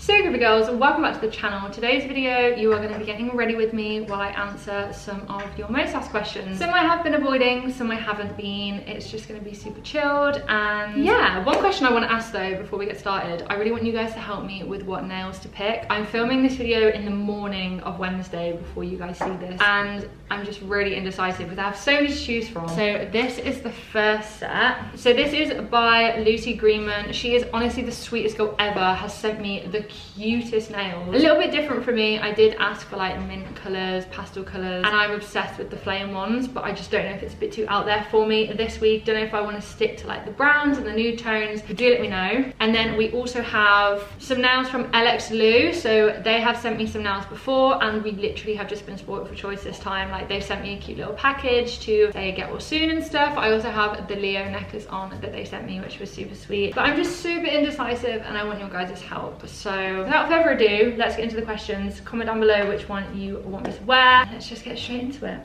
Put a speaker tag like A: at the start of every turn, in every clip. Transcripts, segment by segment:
A: So Groovy girls, welcome back to the channel. Today's video you are going to be getting ready with me while I answer some of your most asked questions. Some I have been avoiding, some I haven't been. It's just going to be super chilled. And yeah, one question I want to ask though before we get started, I really want you guys to help me with what nails to pick. I'm filming this video in the morning of Wednesday before you guys see this, and I'm just really indecisive because I have so many to choose from. So this is the first set. So this is by Lucy Greenman. She is honestly the sweetest girl ever, has sent me the cutest nails. A little bit different for me. I did ask for like mint colors, pastel colors, and I'm obsessed with the flame ones, but I just don't know if it's a bit too out there for me this week. Don't know if I want to stick to like the browns and the nude tones. Do let me know. And then we also have some nails from LX Lou. So they have sent me some nails before, and we literally have just been spoiled for choice this time. Like they've sent me a cute little package to say get well soon and stuff. I also have the Leo necklace on that they sent me, which was super sweet. But I'm just super indecisive and I want your guys' help. So without further ado, let's get into the questions. Comment down below which one you want me to wear. Let's just get straight into it.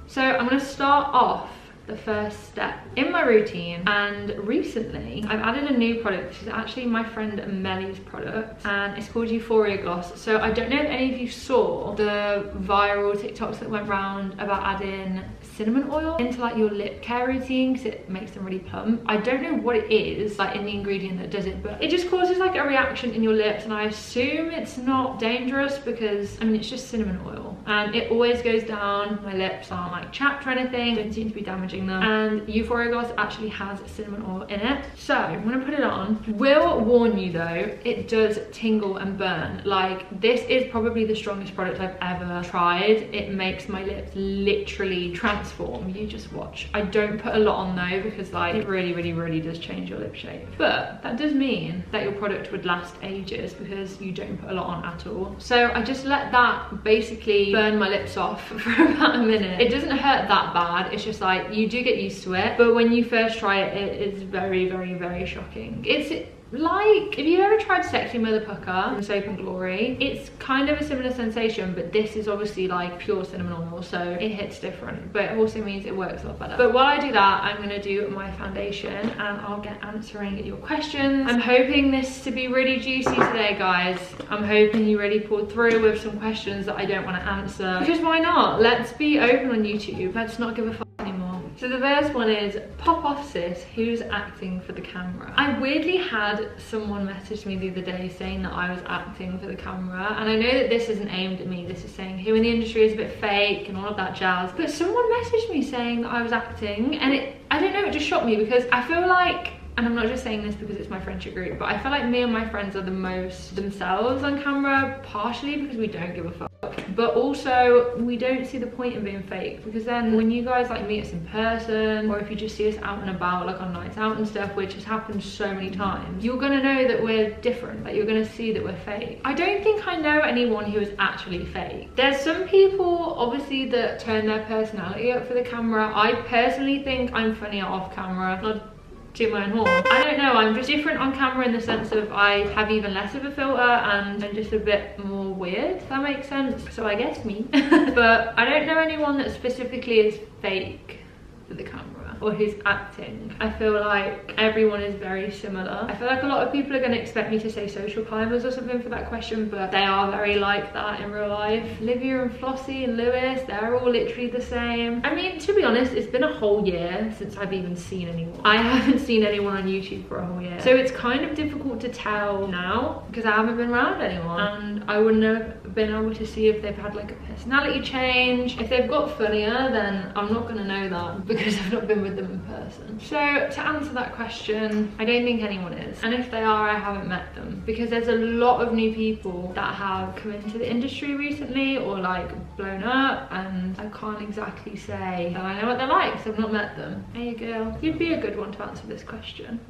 A: So I'm going to start off the first step in my routine, and recently I've added a new product, which is actually my friend Melly's product, and it's called Euphoria Gloss. So I don't know if any of you saw the viral TikToks that went around about adding cinnamon oil into like your lip care routine because it makes them really plump. I don't know what it is like in the ingredient that does it, but it just causes like a reaction in your lips, and I assume it's not dangerous because I mean it's just cinnamon oil and it always goes down. My lips aren't like chapped or anything, don't seem to be damaging them, and Euphoria Gloss actually has cinnamon oil in it. So I'm gonna put it on. Will warn you though, it does tingle and burn. Like this is probably the strongest product I've ever tried. It makes my lips literally transform. You just watch. I don't put a lot on though because like it really does change your lip shape, but that does mean that your product would last ages because you don't put a lot on at all. So I just let that basically burn my lips off for about a minute. It doesn't hurt that bad, it's just like you do get used to it, but when you first try it, it is very shocking. It's like if you've ever tried Sexy Mother Pucker from Soap and Glory, it's kind of a similar sensation, but this is obviously like pure cinnamon oil, so it hits different, but it also means it works a lot better. But while I do that, I'm going to do my foundation and I'll get answering your questions. I'm hoping this to be really juicy today, guys. I'm hoping you really pulled through with some questions that I don't want to answer, because why not? Let's be open on YouTube. Let's not give a fuck anymore. So the first one is, pop off sis, who's acting for the camera? I weirdly had someone message me the other day saying that I was acting for the camera, and I know that this isn't aimed at me, this is saying who in the industry is a bit fake and all of that jazz, but someone messaged me saying that I was acting, and I don't know, it just shocked me because I feel like, and I'm not just saying this because it's my friendship group, but I feel like me and my friends are the most themselves on camera, partially because we don't give a fuck, but also we don't see the point in being fake, because then when you guys like meet us in person, or if you just see us out and about like on nights out and stuff, which has happened so many times, you're gonna know that we're different, like you're gonna see that we're fake. I don't think I know anyone who is actually fake. There's some people obviously that turn their personality up for the camera. I personally think I'm funnier off camera, not to my own horn. I don't know, I'm just different on camera in the sense of I have even less of a filter and I'm just a bit more weird, if that makes sense. So I guess me. But I don't know anyone that specifically is fake for the camera or who's acting. I feel like everyone is very similar. I feel like a lot of people are going to expect me to say social climbers or something for that question, but they are very like that in real life. Olivia and Flossie and Lewis, they're all literally the same. I mean, to be honest, it's been a whole year since I've even seen anyone. I haven't seen anyone on YouTube for a whole year, so it's kind of difficult to tell now because I haven't been around anyone, and I wouldn't have been able to see if they've had like a personality change. If they've got funnier, then I'm not going to know that because I've not been with them in person. So to answer that question, I don't think anyone is, and if they are, I haven't met them, because there's a lot of new people that have come into the industry recently or like blown up, and I can't exactly say that I know what they're like because I've not met them. Hey girl, you'd be a good one to answer this question.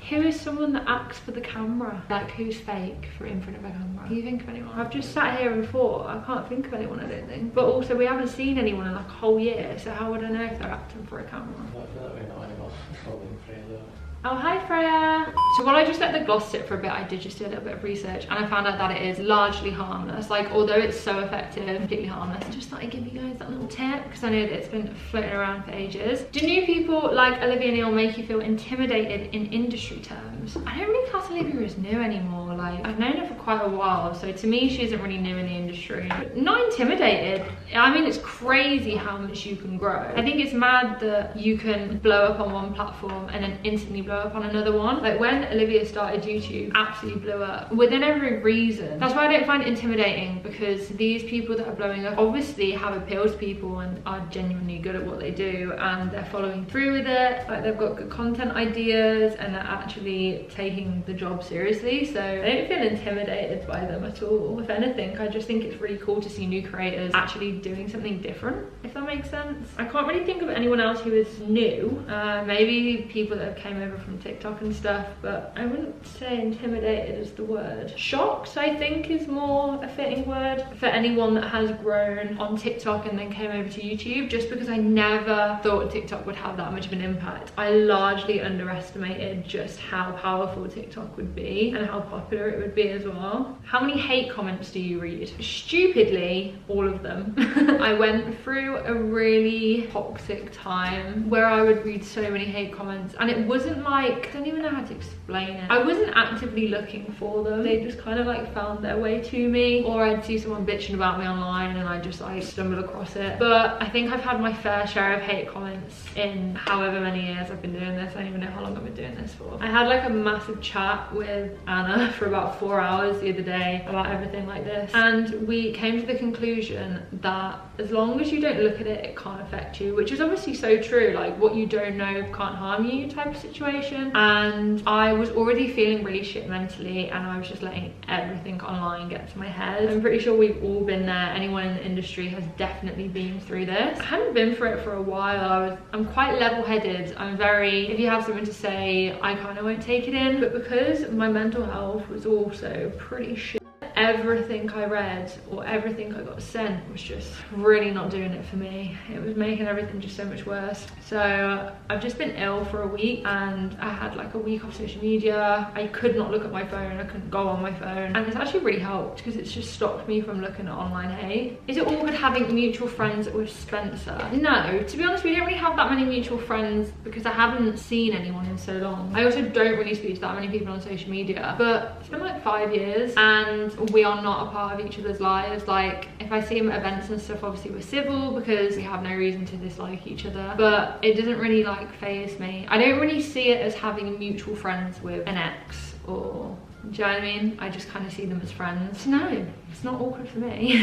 A: Who is someone that acts for the camera? Like who's fake for in front of a camera? Can you think of anyone? I've just sat here and thought, I can't think of anyone, I don't think. But also we haven't seen anyone in like a whole year, so how would I know if they're acting for a camera?
B: I feel like we know anyone. Probably Freya though.
A: Oh, hi Freya! So while I just let the gloss sit for a bit, I did just do a little bit of research and I found out that it is largely harmless. Like, although it's so effective, completely harmless. I just thought I'd give you guys that little tip because I know that it's been floating around for ages. Do new people like Olivia Neal make you feel intimidated in industry terms? I don't really class Olivia as new anymore. Like, I've known her for quite a while, so to me she isn't really new in the industry. But not intimidated. I mean, it's crazy how much you can grow. I think it's mad that you can blow up on one platform and then instantly blow up on another one. Like, when Olivia started YouTube, absolutely blew up within every reason. That's why I don't find it intimidating, because these people that are blowing up obviously have appealed to people and are genuinely good at what they do, and they're following through with it. Like, they've got good content ideas and they're actually taking the job seriously. So I don't feel intimidated by them at all. If anything, I just think it's really cool to see new creators actually doing something different, if that makes sense. I can't really think of anyone else who is new. Maybe people that have came over from TikTok and stuff, but I wouldn't say intimidated is the word. Shocked, I think, is more a fitting word for anyone that has grown on TikTok and then came over to YouTube, just because I never thought TikTok would have that much of an impact. I largely underestimated just how powerful TikTok would be and how popular it would be as well. How many hate comments do you read? Stupidly, all of them. I went through a really toxic time where I would read so many hate comments, and it wasn't like, I don't even know how to explain it. I wasn't actively looking for them. They just kind of like found their way to me, or I'd see someone bitching about me online and I just like stumbled across it. But I think I've had my fair share of hate comments in however many years I've been doing this. I don't even know how long I've been doing this for. I had like a massive chat with Anna for about 4 hours the other day about everything like this, and we came to the conclusion that as long as you don't look at it, it can't affect you, which is obviously so true. Like, what you don't know can't harm you type of situation. And I was already feeling really shit mentally, and I was just letting everything online get to my head. I'm pretty sure we've all been there. Anyone in the industry has definitely been through this. I hadn't been through it for a while. I'm quite level-headed. I'm very, if you have something to say, I kind of won't take it in. But because my mental health was also pretty shit, everything I read or everything I got sent was just really not doing it for me. It was making everything just so much worse. So I've just been ill for a week, and I had like a week off social media. I could not look at my phone. I couldn't go on my phone, and it's actually really helped because it's just stopped me from looking at online hate. Is it awkward having mutual friends with Spencer? No, to be honest, we don't really have that many mutual friends because I haven't seen anyone in so long. I also don't really speak to that many people on social media, but it's been like 5 years and we are not a part of each other's lives. Like, if I see them at events and stuff, obviously we're civil because we have no reason to dislike each other, but it doesn't really like faze me. I don't really see it as having mutual friends with an ex, or, do you know what I mean? I just kind of see them as friends. No, it's not awkward for me.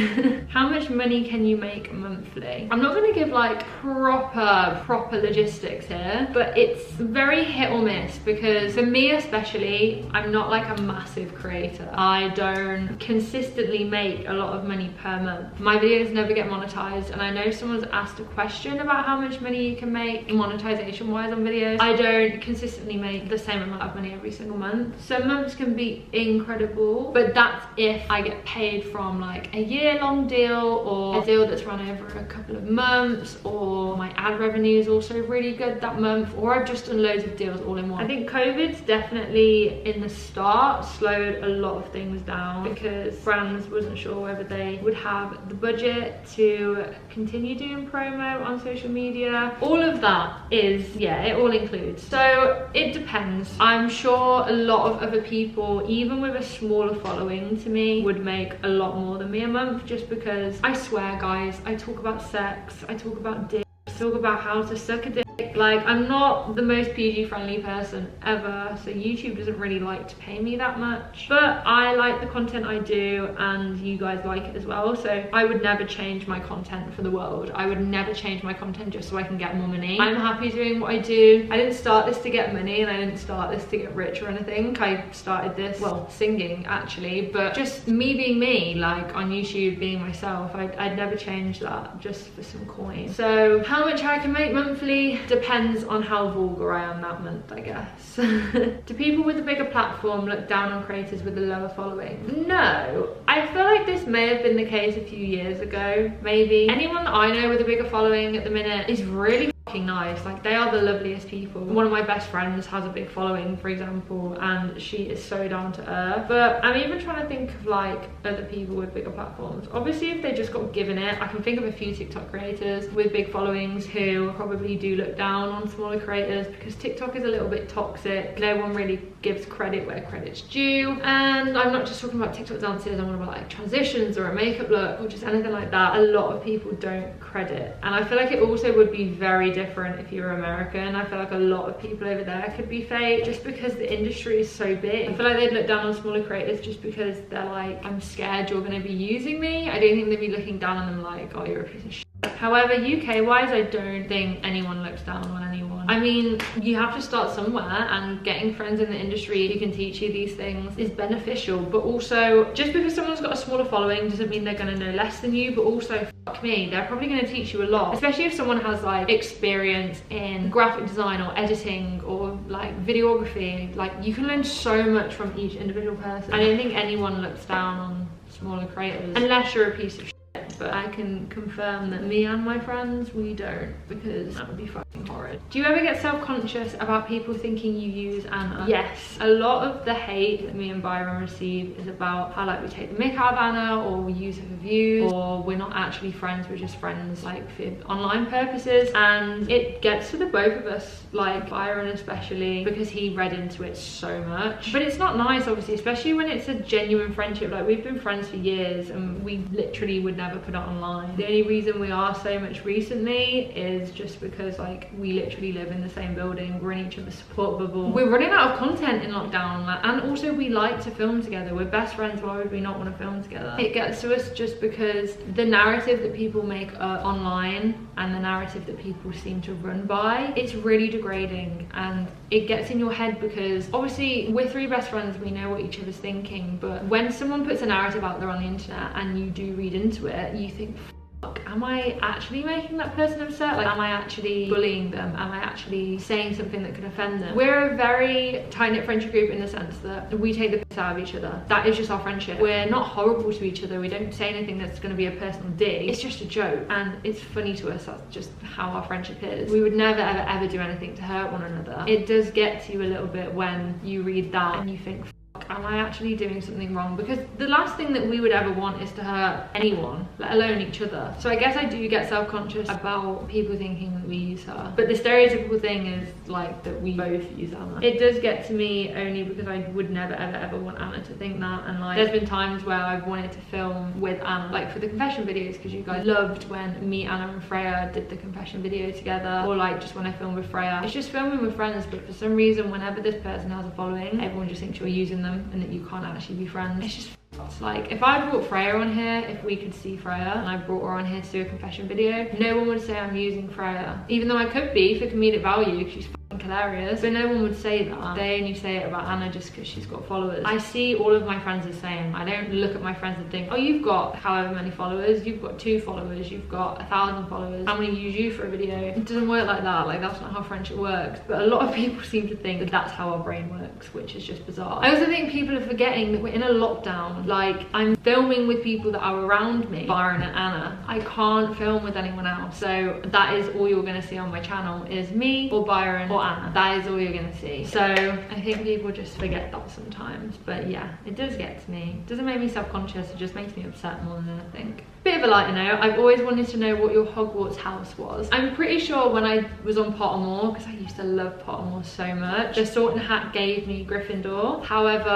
A: How much money can you make monthly? I'm not going to give like proper logistics here, but it's very hit or miss, because for me especially, I'm not like a massive creator. I don't consistently make a lot of money per month. My videos never get monetized, and I know someone's asked a question about how much money you can make monetization wise on videos. I don't consistently make the same amount of money every single month. Some months can be incredible, but that's if I get paid from like a year-long deal, or a deal that's run over a couple of months, or my ad revenue is also really good that month, or I've just done loads of deals all in one. I think COVID's definitely in the start slowed a lot of things down, because brands wasn't sure whether they would have the budget to continue doing promo on social media. All of that is, yeah, it all includes. So it depends. I'm sure a lot of other people, even with a smaller following to me, would make a lot more than me a month, just because I swear, guys, I talk about sex, I talk about dick, I talk about how to suck a dick. Like, I'm not the most PG friendly person ever, so YouTube doesn't really like to pay me that much, but I like the content I do and you guys like it as well. So I would never change my content for the world. I would never change my content just so I can get more money. I'm happy doing what I do. I didn't start this to get money, and I didn't start this to get rich or anything. I started this, well, singing actually, but just me being me, like on YouTube, being myself. I'd never change that just for some coin. So how much I can make monthly depends on how vulgar I am that month, I guess. Do people with a bigger platform look down on creators with a lower following? No, I feel like this may have been the case a few years ago, maybe. Anyone that I know with a bigger following at the minute is really nice. Like, they are the loveliest people. One of my best friends has a big following, for example, and she is so down to earth. But I'm even trying to think of like other people with bigger platforms. Obviously, if they just got given it, I can think of a few TikTok creators with big followings who probably do look down on smaller creators, because TikTok is a little bit toxic. No one really gives credit where credit's due. And I'm not just talking about TikTok dances, I'm talking about like transitions or a makeup look or just anything like that. A lot of people don't credit, and I feel like it also would be very different if you were American. I feel like a lot of people over there could be fake, just because the industry is so big. I feel like they'd look down on smaller creators just because they're like, I'm scared you're going to be using me. I don't think they'd be looking down on them like, oh, you're a piece of shit. However, UK wise, I don't think anyone looks down on anyone. I mean, you have to start somewhere, and getting friends in the industry who can teach you these things is beneficial. But also, just because someone's got a smaller following doesn't mean they're going to know less than you. But also, fuck me, they're probably going to teach you a lot, especially if someone has like experience in graphic design or editing or like videography. Like, you can learn so much from each individual person. I don't think anyone looks down on smaller creators unless you're a piece of shit. But I can confirm that me and my friends, we don't, because that would be fucking horrid. Do you ever get self-conscious about people thinking you use Anna? Yes. A lot of the hate that me and Byron receive is about how like we take the mick out of Anna, or we use her for views, or we're not actually friends, we're just friends like for online purposes. And it gets to the both of us, like Byron especially, because he read into it so much. But it's not nice, obviously, especially when it's a genuine friendship. Like, we've been friends for years and we literally would never put it online. The only reason we are so much recently is just because like we literally live in the same building, we're in each other's support bubble. We're running out of content in lockdown, like, and also we like to film together. We're best friends, why would we not want to film together? It gets to us just because the narrative that people make online and the narrative that people seem to run by, it's really degrading, and it gets in your head, because obviously we're three best friends, we know what each other's thinking, but when someone puts a narrative out there on the internet and you do read into it, you think, fuck, am I actually making that person upset? Like, am I actually bullying them? Am I actually saying something that could offend them? We're a very tight-knit friendship group in the sense that we take the piss out of each other. That is just our friendship. We're not horrible to each other. We don't say anything that's going to be a personal dig. It's just a joke, and it's funny to us. That's just how our friendship is. We would never ever do anything to hurt one another. It does get to you a little bit when you read that and you think, am I actually doing something wrong? Because the last thing that we would ever want is to hurt anyone, let alone each other. So I guess I do get self-conscious about people thinking that we use her. But the stereotypical thing is like that we both use Anna. It does get to me only because I would never ever want Anna to think that. And like, there's been times where I've wanted to film with Anna, like for the confession videos, because you guys loved when me, Anna and Freya did the confession video together, or like just when I filmed with Freya. It's just filming with friends, but for some reason whenever this person has a following, everyone just thinks you're using them and that you can't actually be friends. It's just like, if I brought Freya on here, if we could see Freya and I brought her on here to do a confession video, no one would say I'm using Freya, even though I could be for comedic value because she's fucking hilarious, but no one would say that. They only say it about Anna just because she's got followers. I see all of my friends the same. I don't look at my friends and think, oh, you've got however many followers, you've got 2 followers, you've got 1,000 followers, I'm gonna use you for a video. It doesn't work like that. Like, that's not how friendship works. But a lot of people seem to think that that's how our brain works, which is just bizarre. I also think people are forgetting that we're in a lockdown. Like, I'm filming with people that are around me, Byron and Anna. I can't film with anyone else. So that is all you're gonna see on my channel, is me or Byron or Anna. That is all you're gonna see. So I think people just forget that sometimes. But yeah, it does get to me. It doesn't make me self-conscious, it just makes me upset more than anything. Bit of a lighter note, I've always wanted to know what your Hogwarts house was. I'm pretty sure when I was on Pottermore, because I used to love Pottermore so much, the sorting hat gave me Gryffindor. However,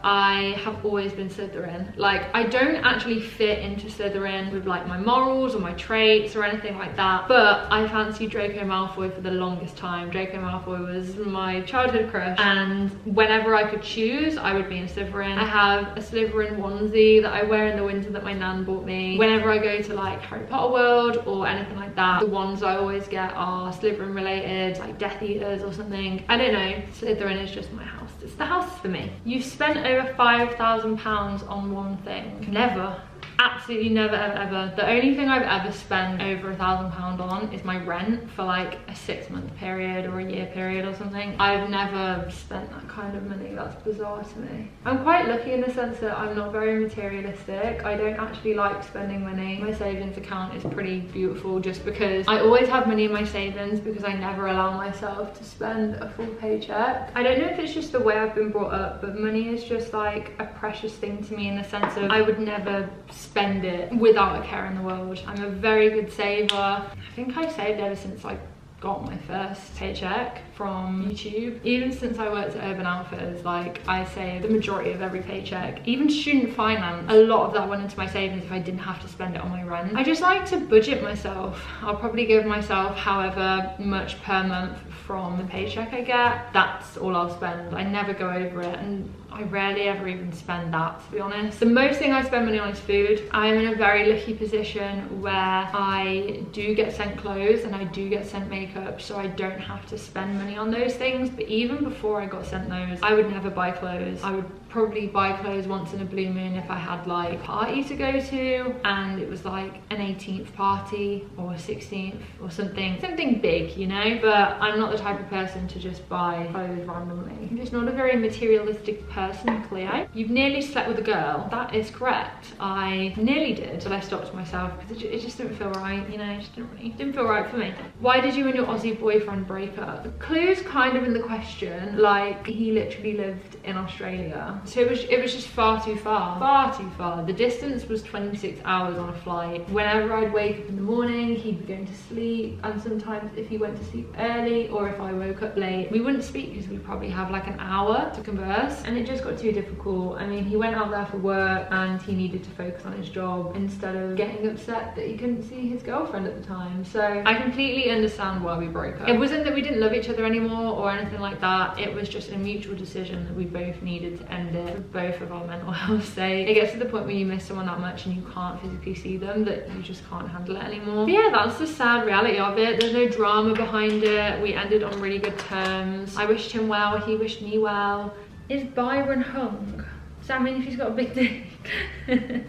A: I have always been Slytherin. Like, I don't actually fit into Slytherin with like my morals or my traits or anything like that, but I fancied Draco Malfoy for the longest time. Draco Malfoy was my childhood crush, and whenever I could choose, I would be in Slytherin. I have a Slytherin onesie that I wear in the winter that my nan bought me. Whenever I go to like Harry Potter World or anything like that, the ones I always get are Slytherin related, like Death Eaters or something. I don't know, Slytherin is just my house. It's the house for me. You've spent over £5,000 on one thing. Never. Absolutely never ever. The only thing I've ever spent over £1,000 on is my rent for like a 6-month period or a year period or something. I've never spent that kind of money. That's bizarre to me. I'm quite lucky in the sense that I'm not very materialistic. I don't actually like spending money. My savings account is pretty beautiful just because I always have money in my savings because I never allow myself to spend a full paycheck. I don't know if it's just the way I've been brought up, but money is just like a precious thing to me in the sense of I would never spend it without a care in the world. I'm a very good saver. I think I've saved ever since I got my first paycheck from YouTube. Even since I worked at Urban Outfitters, like I saved the majority of every paycheck. Even student finance, a lot of that went into my savings if I didn't have to spend it on my rent. I just like to budget myself. I'll probably give myself however much per month from the paycheck I get. That's all I'll spend. I never go over it, and I rarely ever even spend that, to be honest. The most thing I spend money on is food. I'm in a very lucky position where I do get sent clothes and I do get sent makeup, so I don't have to spend money on those things. But even before I got sent those, I would never buy clothes. I would probably buy clothes once in a blue moon if I had like a party to go to and it was like an 18th party or a 16th or something big, you know. But I'm not the type of person to just buy clothes randomly. I'm just not a very materialistic person, Cleo. You've nearly slept with a girl. That is correct. I nearly did, but I stopped myself because it just didn't feel right, you know. It just didn't feel right for me. Why did you and your Aussie boyfriend break up? The clue's kind of in the question. Like, he literally lived in Australia, so it was just far too far. The distance was 26 hours on a flight. Whenever I'd wake up in the morning, he'd be going to sleep, and sometimes if he went to sleep early or if I woke up late, we wouldn't speak because we'd probably have like an hour to converse, and it just got too difficult. I mean, he went out there for work and he needed to focus on his job instead of getting upset that he couldn't see his girlfriend at the time. So I completely understand why we broke up. It wasn't that we didn't love each other anymore or anything like that. It was just a mutual decision that we both needed to end it for both of our mental health sake. It gets to the point where you miss someone that much and you can't physically see them that you just can't handle it anymore. But yeah, that's the sad reality of it. There's no drama behind it. We ended on really good terms. I wished him well, he wished me well. Is Byron hung? Does that mean if he's got a big dick?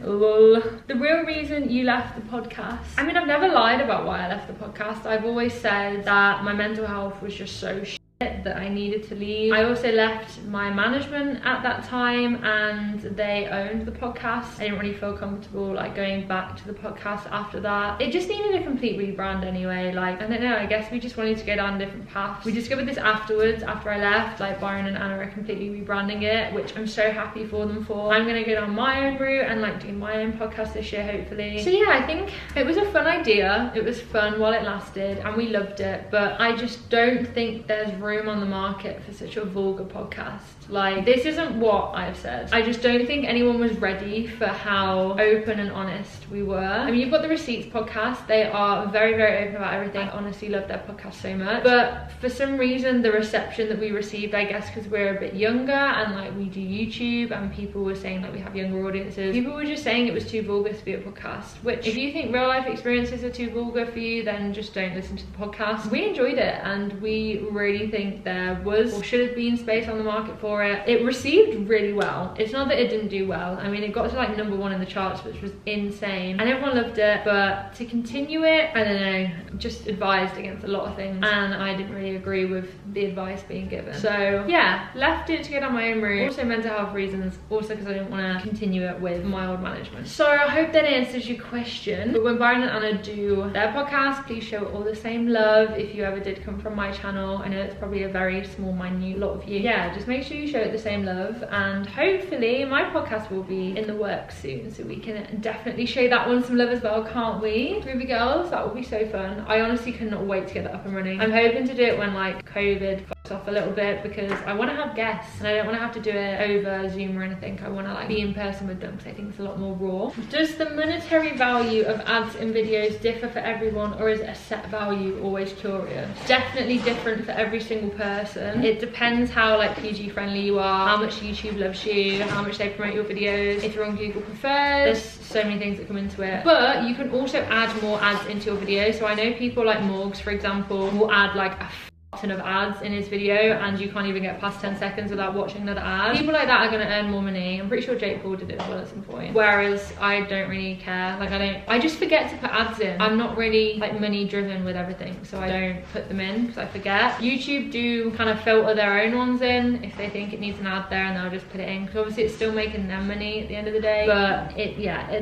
A: Lol. The real reason you left the podcast. I mean, I've never lied about why I left the podcast. I've always said that my mental health was just so shit that I needed to leave. I also left my management at that time and they owned the podcast. I didn't really feel comfortable like going back to the podcast after that. It just needed a complete rebrand anyway. Like, I don't know, I guess we just wanted to go down different paths. We discovered this afterwards, after I left. Like, Byron and Anna are completely rebranding it, which I'm so happy for them for. I'm gonna go down my own route and like do my own podcast this year, hopefully. So yeah, I think it was a fun idea. It was fun while it lasted and we loved it, but I just don't think there's room on the market for such a vulgar podcast. Like, this isn't what I've said. I just don't think anyone was ready for how open and honest we were. I mean, you've got the Receipts podcast. They are very, very open about everything. I honestly love their podcast so much. But for some reason, the reception that we received, I guess because we're a bit younger and like we do YouTube and people were saying that we have younger audiences, people were just saying it was too vulgar to be a podcast, which if you think real life experiences are too vulgar for you, then just don't listen to the podcast. We enjoyed it and we really think there was or should have been space on the market for it. It received really well. It's not that it didn't do well. I mean, it got to like #1 in the charts, which was insane, and everyone loved it. But to continue it, I don't know, just advised against a lot of things, and I didn't really agree with the advice being given. So yeah, left it to go down my own route. Also mental health reasons, also because I didn't want to continue it with my old management. So I hope that answers your question. But when Byron and Anna do their podcast, please show all the same love. If you ever did come from my channel, I know it's probably a very small, minute lot of you. Yeah, just make sure you show it the same love, and hopefully my podcast will be in the works soon, so we can definitely show that one some love as well, can't we? Ruby girls, that would be so fun. I honestly cannot wait to get that up and running. I'm hoping to do it when like COVID off a little bit, because I want to have guests and I don't want to have to do it over Zoom or anything. I want to like be in person with them because I think it's a lot more raw. Does the monetary value of ads in videos differ for everyone, or is it a set value? Always curious. Definitely different for every single person. It depends how like PG friendly you are, how much YouTube loves you, how much they promote your videos, if you're on Google Preferred. There's so many things that come into it. But you can also add more ads into your video. So I know people like Morgs, for example, will add like a ton of ads in his video and you can't even get past 10 seconds without watching another ad. People like that are going to earn more money. I'm pretty sure Jake Paul did it as well at some point. Whereas I don't really care. Like I just forget to put ads in. I'm not really like money driven with everything, so I don't put them in because I forget. YouTube do kind of filter their own ones in if they think it needs an ad there, and they'll just put it in because obviously it's still making them money at the end of the day. But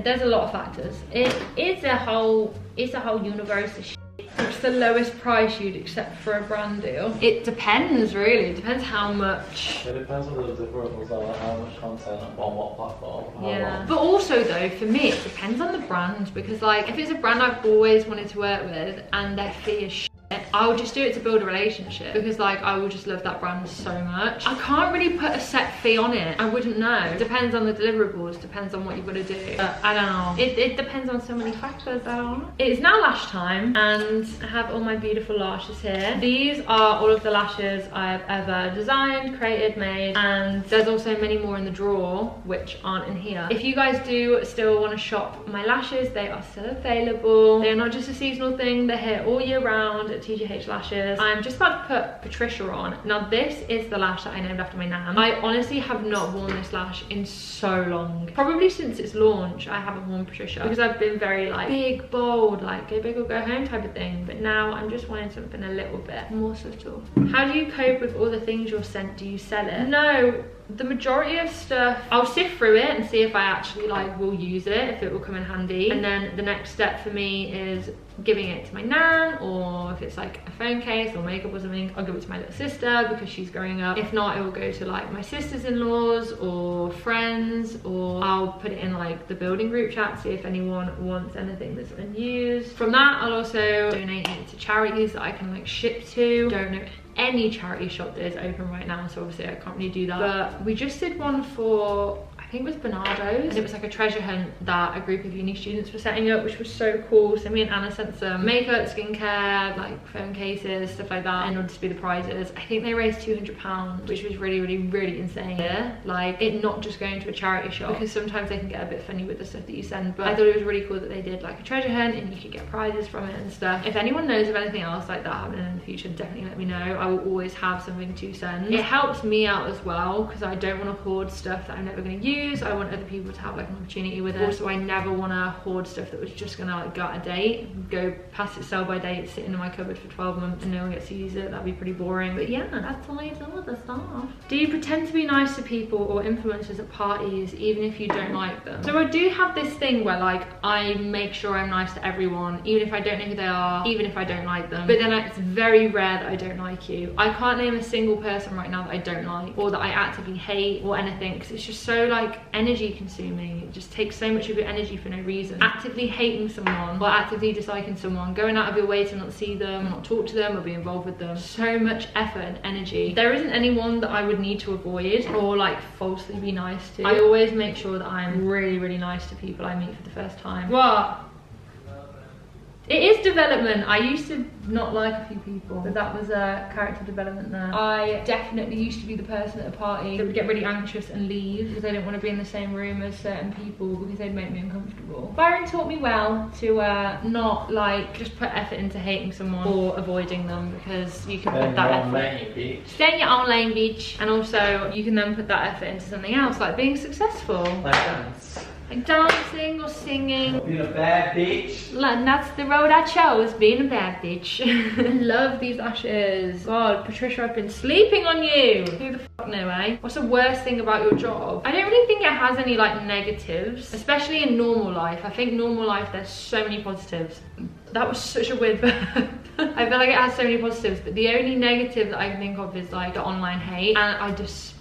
A: there's a lot of factors. It's a whole universe of shit. What's the lowest price you'd accept for a brand deal? It depends, really. It depends how much.
B: It depends on the deliverables, like how much content on what platform.
A: Yeah. But also though, for me, it depends on the brand, because like if it's a brand I've always wanted to work with and their fee is shit, I'll just do it to build a relationship, because like I will just love that brand so much. I can't really put a set fee on it. I wouldn't know. It depends on the deliverables, depends on what you've got to do. But I don't know. It depends on so many factors. I don't know. It is now lash time and I have all my beautiful lashes here. These are all of the lashes I've ever designed, created, made, and there's also many more in the drawer which aren't in here. If you guys do still want to shop my lashes, they are still available. They are not just a seasonal thing. They're here all year round at TGH Lashes. I'm just about to put Patricia on. Now this is the lash that I named after my nan. I honestly have not worn this lash in so long. Probably since its launch I haven't worn Patricia, because I've been very like big, bold, like go big or go home type of thing. But now I'm just wanting something a little bit more subtle. How do you cope with all the things you're sent? Do you sell it? No. The majority of stuff, I'll sift through it and see if I actually like will use it, if it will come in handy. And then the next step for me is giving it to my nan, or if it's like a phone case or makeup or something, I'll give it to my little sister because she's growing up. If not, it will go to like my sisters-in-laws or friends, or I'll put it in like the building group chat, see if anyone wants anything that's unused. From that, I'll also donate it to charities that I can like ship to. Don't know any charity shop that is open right now, so obviously I can't really do that. But we just did one for, I think it was Bernardo's, and it was like a treasure hunt that a group of uni students were setting up, which was so cool. So me and Anna sent some makeup, skincare, like phone cases, stuff like that in order to be the prizes. I think they raised £200, which was really insane. Yeah, like it not just going to a charity shop, because sometimes they can get a bit funny with the stuff that you send. But I thought it was really cool that they did like a treasure hunt and you could get prizes from it and stuff. If anyone knows of anything else like that happening in the future, definitely let me know. I will always have something to send. It helps me out as well, because I don't want to hoard stuff that I'm never going to use. I want other people to have like an opportunity with it. Also, I never want to hoard stuff that was just gonna like go out of date, go past its sell by date, sitting in my cupboard for 12 months and no one gets to use it. That'd be pretty boring. But yeah, that's all I do with the stuff. Do you pretend to be nice to people or influencers at parties even if you don't like them? So I do have this thing where like I make sure I'm nice to everyone, even if I don't know who they are, even if I don't like them. But then it's very rare that I don't like you. I can't name a single person right now that I don't like or that I actively hate or anything, because it's just so like energy consuming. It just takes so much of your energy for no reason. Actively hating someone or actively disliking someone, going out of your way to not see them, not talk to them or be involved with them, so much effort and energy. There isn't anyone that I would need to avoid or like falsely be nice to. I always make sure that I'm really nice to people I meet for the first time. What? It is development. I used to not like a few people, but that was a character development there. I definitely used to be the person at a party that would get really anxious and leave because I didn't want to be in the same room as certain people because they'd make me uncomfortable. Byron taught me well to not like just put effort into hating someone or avoiding them, because you can put that effort. Stay in your own lane, bitch. And also you can then put that effort into something else, like being successful.
B: Like dance.
A: Like dancing or singing.
B: Being a bad bitch.
A: And that's the road I chose, being a bad bitch. I love these lashes. God, Patricia, I've been sleeping on you. Who the fuck no, eh? What's the worst thing about your job? I don't really think it has any like negatives, especially in normal life. I think normal life, there's so many positives. That was such a weird burp. I feel like it has so many positives, but the only negative that I can think of is like the online hate. And I despise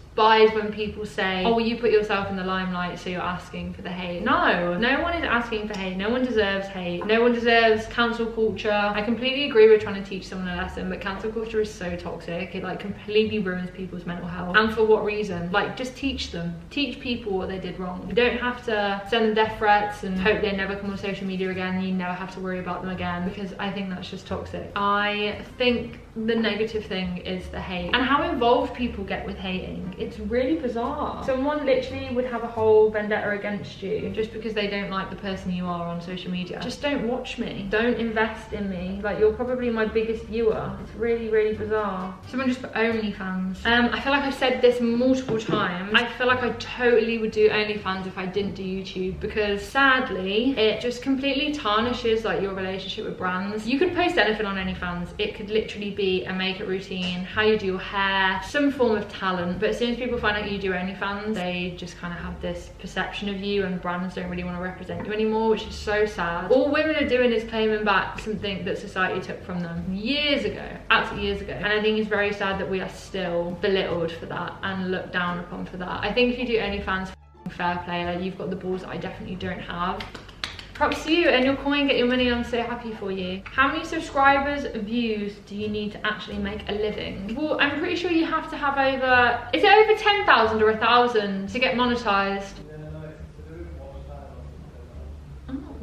A: when people say, oh, you put yourself in the limelight so you're asking for the hate. No one is asking for hate. No one deserves hate. No one deserves cancel culture. I completely agree with trying to teach someone a lesson, but cancel culture is so toxic. It like completely ruins people's mental health. And for what reason? Like, just teach them. Teach people what they did wrong. You don't have to send them death threats and hope they never come on social media again. You never have to worry about them again, because I think that's just toxic. I think the negative thing is the hate and how involved people get with hating it's really bizarre. Someone literally would have a whole vendetta against you just because they don't like the person you are on social media. Just don't watch me, don't invest in me. Like, you're probably my biggest viewer. It's really, really bizarre. Someone just put OnlyFans. I feel like I've said this multiple times. I feel like I totally would do OnlyFans if I didn't do YouTube, because sadly it just completely tarnishes like your relationship with brands. You could post anything on OnlyFans. It could literally be a makeup routine, how you do your hair, some form of talent, but as soon as people find out you do OnlyFans, they just kind of have this perception of you, and brands don't really want to represent you anymore, which is so sad. All women are doing is claiming back something that society took from them years ago, absolutely years ago, and I think it's very sad that we are still belittled for that and looked down upon for that. I think if you do OnlyFans, fair play, like, you've got the balls that I definitely don't have. Props to you, and your coin, get your money. I'm so happy for you. How many subscribers, views do you need to actually make a living? Well, I'm pretty sure you have to have over, is it over 10,000 or 1,000 to get monetized?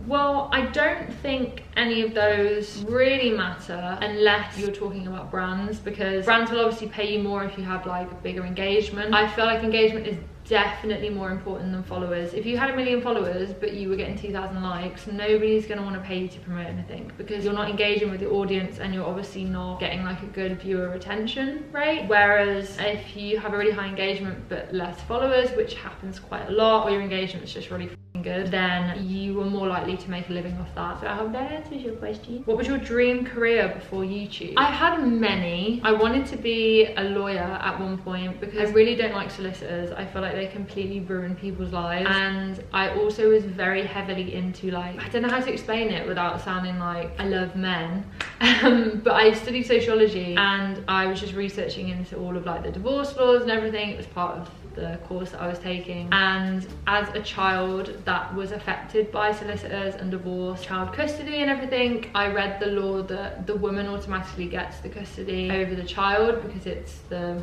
A: Well, I don't think any of those really matter unless you're talking about brands, because brands will obviously pay you more if you have like a bigger engagement. I feel like engagement is definitely more important than followers. If you had 1 million followers but you were getting 2,000 likes, nobody's going to want to pay you to promote anything, because you're not engaging with the audience and you're obviously not getting like a good viewer retention rate. Whereas if you have a really high engagement but less followers, which happens quite a lot, or your engagement is just really good, then you are more likely to make a living off that. So I hope that answers your question. What was your dream career before YouTube? I had many. I wanted to be a lawyer at one point because I really don't like solicitors. I feel like they completely ruin people's lives, and I also was very heavily into, like, I don't know how to explain it without sounding like I love men, but I studied sociology and I was just researching into all of like the divorce laws and everything. It was part of the course that I was taking, and as a child that was affected by solicitors and divorce, child custody and everything, I read the law that the woman automatically gets the custody over the child because it's the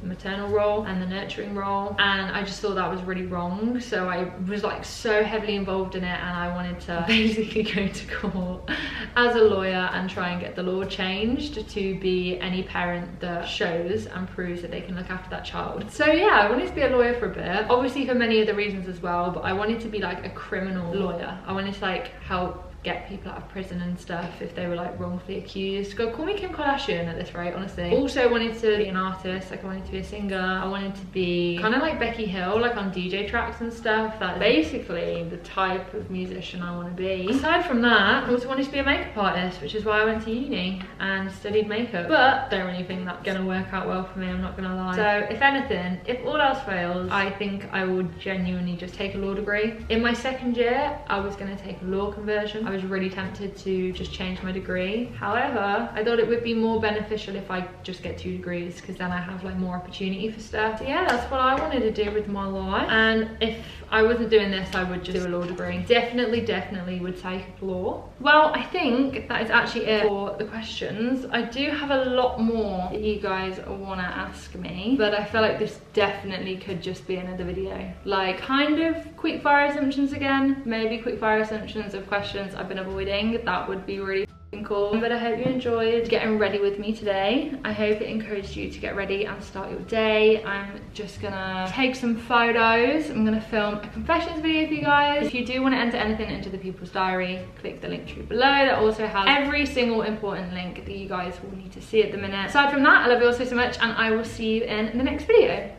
A: maternal role and the nurturing role, and I just thought that was really wrong. So I was like so heavily involved in it, and I wanted to basically go to court as a lawyer and try and get the law changed to be any parent that shows and proves that they can look after that child. So yeah, I wanted to be a lawyer for a bit, obviously for many other reasons as well, but I wanted to be like a criminal lawyer. I wanted to like help get people out of prison and stuff if they were like wrongfully accused. God, call me Kim Kardashian at this rate, honestly. Also wanted to be an artist, like I wanted to be a singer. I wanted to be kind of like Becky Hill, like on DJ tracks and stuff. That's basically the type of musician I want to be. Aside from that, I also wanted to be a makeup artist, which is why I went to uni and studied makeup, but don't really think that's gonna work out well for me, I'm not gonna lie. So if anything, if all else fails, I think I would genuinely just take a law degree. In my second year, I was gonna take a law conversion. I was really tempted to just change my degree. However, I thought it would be more beneficial if I just get 2 degrees, because then I have like more opportunity for stuff. So yeah, that's what I wanted to do with my life. And if I wasn't doing this, I would just do a law degree. Definitely would take law. Well, I think that is actually it for the questions. I do have a lot more that you guys want to ask me, but I feel like this definitely could just be another video. Like kind of quick fire assumptions again, maybe quick fire assumptions of questions I've been avoiding. That would be really cool. But I hope you enjoyed getting ready with me today. I hope it encouraged you to get ready and start your day. I'm just gonna take some photos. I'm gonna film a confessions video for you guys. If you do want to enter anything into the People's Diary, click the link tree below. That also has every single important link that you guys will need to see at the minute. Aside from that, I love you all so much, and I will see you in the next video.